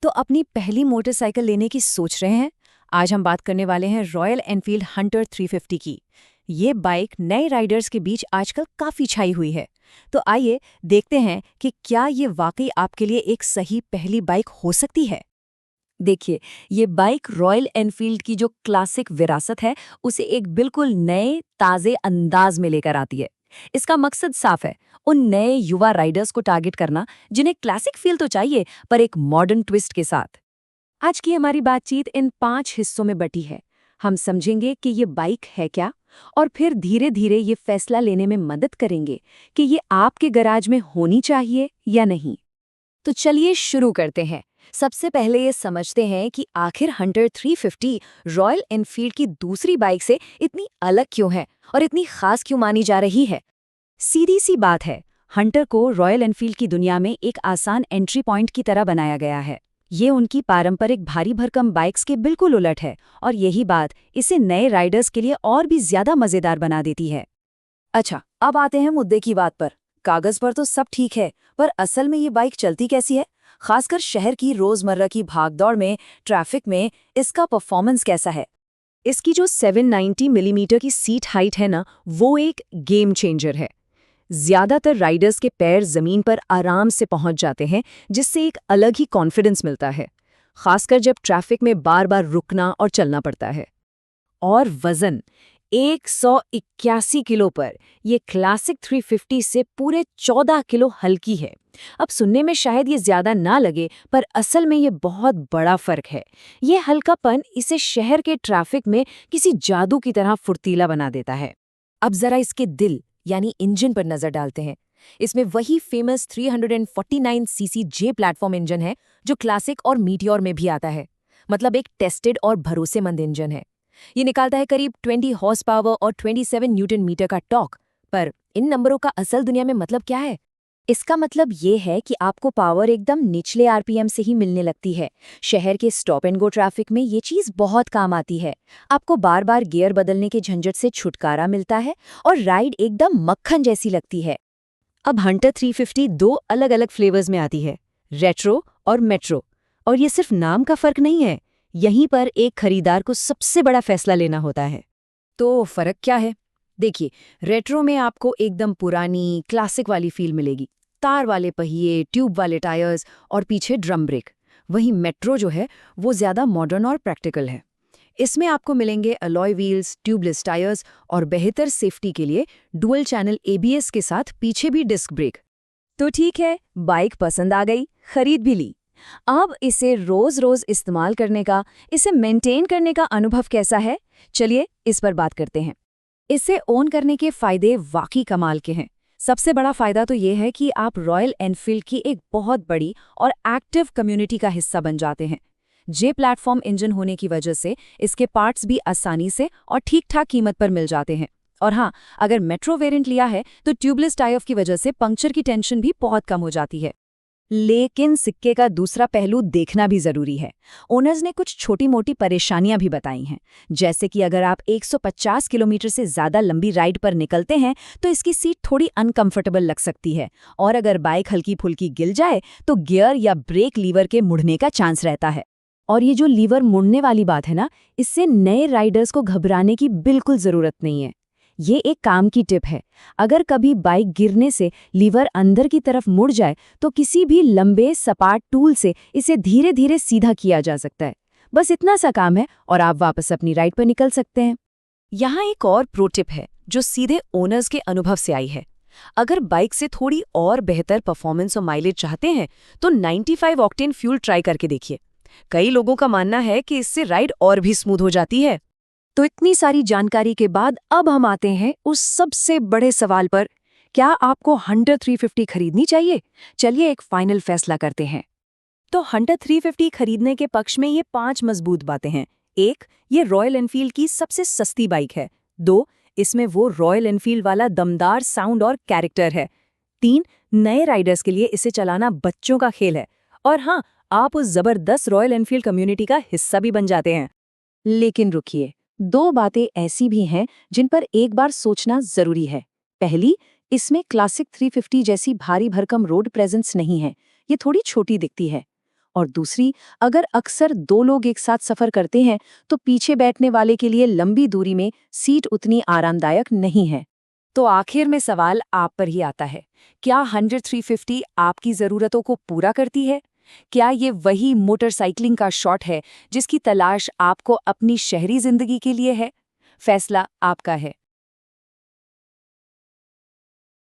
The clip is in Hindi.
तो अपनी पहली मोटरसाइकिल लेने की सोच रहे हैं? आज हम बात करने वाले हैं रॉयल एनफील्ड हंटर 350 की। ये बाइक नए राइडर्स के बीच आजकल काफ़ी छाई हुई है। तो आइए देखते हैं कि क्या ये वाकई आपके लिए एक सही पहली बाइक हो सकती है। देखिए, ये बाइक रॉयल एनफील्ड की जो क्लासिक विरासत है, उसे एक बिल्कुल नए, ताज़े अंदाज में लेकर आती है। इसका मकसद साफ है, उन नए युवा राइडर्स को टारगेट करना, जिन्हें क्लासिक फील तो चाहिए, पर एक मॉडर्न ट्विस्ट के साथ। आज की हमारी बातचीत इन 5 हिस्सों में बटी है। हम समझेंगे कि ये बाइक है क्या, और फिर धीरे धीरे ये फैसला लेने में मदद करेंगे कि ये आपके गैराज में होनी चाहिए या नहीं। तो चलिए शुरू करते हैं। सबसे पहले ये समझते हैं कि आखिर हंटर 350 रॉयल एनफील्ड की दूसरी बाइक से इतनी अलग क्यों है और इतनी खास क्यों मानी जा रही है। सीधी सी बात है, हंटर को रॉयल एनफील्ड की दुनिया में एक आसान एंट्री पॉइंट की तरह बनाया गया है। ये उनकी पारंपरिक भारी भरकम बाइक्स के बिल्कुल उलट है, और यही बात इसे नए राइडर्स के लिए और भी ज्यादा मजेदार बना देती है। अच्छा, अब आते हैं मुद्दे की बात पर। कागज पर तो सब ठीक है, पर असल में ये बाइक चलती कैसी है? खासकर शहर की रोजमर्रा की भागदौड़ में, ट्रैफिक में इसका परफॉर्मेंस कैसा है? इसकी जो 790 मिलीमीटर की सीट हाइट है ना, वो एक गेम चेंजर है। ज्यादातर राइडर्स के पैर जमीन पर आराम से पहुंच जाते हैं, जिससे एक अलग ही कॉन्फिडेंस मिलता है, खासकर जब ट्रैफिक में बार बार रुकना और चलना पड़ता है। और वजन 181 किलो पर ये क्लासिक 350 से पूरे 14 किलो हल्की है। अब सुनने में शायद ये ज्यादा ना लगे, पर असल में ये बहुत बड़ा फर्क है। ये हल्कापन इसे शहर के ट्रैफिक में किसी जादू की तरह फुर्तीला बना देता है। अब जरा इसके दिल यानी इंजन पर नजर डालते हैं। इसमें वही फेमस 349 सीसी जे प्लेटफॉर्म इंजन है जो क्लासिक और मीटियोर में भी आता है। मतलब एक टेस्टेड और भरोसेमंद इंजन है। ये निकालता है करीब 20 हॉर्स पावर और 27 न्यूटन मीटर का टॉर्क। पर इन नंबरों का असल दुनिया में मतलब क्या है? इसका मतलब ये है कि आपको पावर एकदम निचले आरपीएम से ही मिलने लगती है। शहर के स्टॉप एंड गो ट्रैफिक में ये चीज़ बहुत काम आती है। आपको बार बार गियर बदलने के झंझट से छुटकारा मिलता है और राइड एकदम मक्खन जैसी लगती है। अब हंटर 350 दो अलग अलग फ्लेवर्स में आती है, रेट्रो और मेट्रो। और ये सिर्फ नाम का फर्क नहीं है, यहीं पर एक खरीदार को सबसे बड़ा फैसला लेना होता है। तो फर्क क्या है? देखिए, रेट्रो में आपको एकदम पुरानी क्लासिक वाली फील मिलेगी, तार वाले पहिए, ट्यूब वाले टायर्स और पीछे ड्रम ब्रेक। वहीं मेट्रो जो है वो ज़्यादा मॉडर्न और प्रैक्टिकल है। इसमें आपको मिलेंगे अलॉय व्हील्स, ट्यूबलेस टायर्स और बेहतर सेफ्टी के लिए डुअल चैनल एबीएस के साथ पीछे भी डिस्क ब्रेक। तो ठीक है, बाइक पसंद आ गई, खरीद भी ली। अब इसे रोज रोज इस्तेमाल करने का, इसे मेंटेन करने का अनुभव कैसा है? चलिए इस पर बात करते हैं। इसे ओन करने के फायदे वाकई कमाल के हैं। सबसे बड़ा फायदा तो ये है कि आप रॉयल एनफील्ड की एक बहुत बड़ी और एक्टिव कम्युनिटी का हिस्सा बन जाते हैं। जे प्लेटफॉर्म इंजन होने की वजह से इसके पार्ट्स भी आसानी से और ठीक-ठाक कीमत पर मिल जाते हैं। और हाँ, अगर मेट्रो वेरिएंट लिया है तो ट्यूबलेस टायर की वजह से पंक्चर की टेंशन भी बहुत कम हो जाती है। लेकिन सिक्के का दूसरा पहलू देखना भी जरूरी है। ओनर्स ने कुछ छोटी मोटी परेशानियां भी बताई हैं, जैसे कि अगर आप 150 किलोमीटर से ज्यादा लंबी राइड पर निकलते हैं तो इसकी सीट थोड़ी अनकंफर्टेबल लग सकती है, और अगर बाइक हल्की फुल्की गिर जाए तो गियर या ब्रेक लीवर के मुड़ने का चांस रहता है। और ये जो लीवर मुड़ने वाली बात है ना, इससे नए राइडर्स को घबराने की बिल्कुल जरूरत नहीं है। ये एक काम की टिप है। अगर कभी बाइक गिरने से लीवर अंदर की तरफ मुड़ जाए तो किसी भी लंबे सपाट टूल से इसे धीरे धीरे सीधा किया जा सकता है। बस इतना सा काम है और आप वापस अपनी राइड पर निकल सकते हैं। यहाँ एक और प्रो टिप है जो सीधे ओनर्स के अनुभव से आई है। अगर बाइक से थोड़ी और बेहतर परफॉर्मेंस और माइलेज चाहते हैं तो 95 ऑक्टेन फ्यूल ट्राई करके देखिए। कई लोगों का मानना है कि इससे राइड और भी स्मूथ हो जाती है। तो इतनी सारी जानकारी के बाद अब हम आते हैं उस सबसे बड़े सवाल पर, क्या आपको हंटर 350 खरीदनी चाहिए? चलिए एक फाइनल फैसला करते हैं। तो हंटर 350 खरीदने के पक्ष में ये 5 मजबूत बातें हैं। 1, ये रॉयल एनफील्ड की सबसे सस्ती बाइक है। 2, इसमें वो रॉयल एनफील्ड वाला दमदार साउंड और कैरेक्टर है। 3, नए राइडर्स के लिए इसे चलाना बच्चों का खेल है। और हाँ, आप उस जबरदस्त रॉयल एनफील्ड कम्युनिटी का हिस्सा भी बन जाते हैं। लेकिन रुकिए, 2 बातें ऐसी भी हैं जिन पर एक बार सोचना जरूरी है। पहली, इसमें क्लासिक 350 जैसी भारी भरकम रोड प्रेजेंस नहीं है, ये थोड़ी छोटी दिखती है। और दूसरी, अगर अक्सर 2 लोग एक साथ सफ़र करते हैं तो पीछे बैठने वाले के लिए लंबी दूरी में सीट उतनी आरामदायक नहीं है। तो आखिर में सवाल आप पर ही आता है, क्या हंटर 350 आपकी ज़रूरतों को पूरा करती है? क्या ये वही मोटरसाइकिलिंग का शॉट है जिसकी तलाश आपको अपनी शहरी ज़िंदगी के लिए है? फैसला आपका है।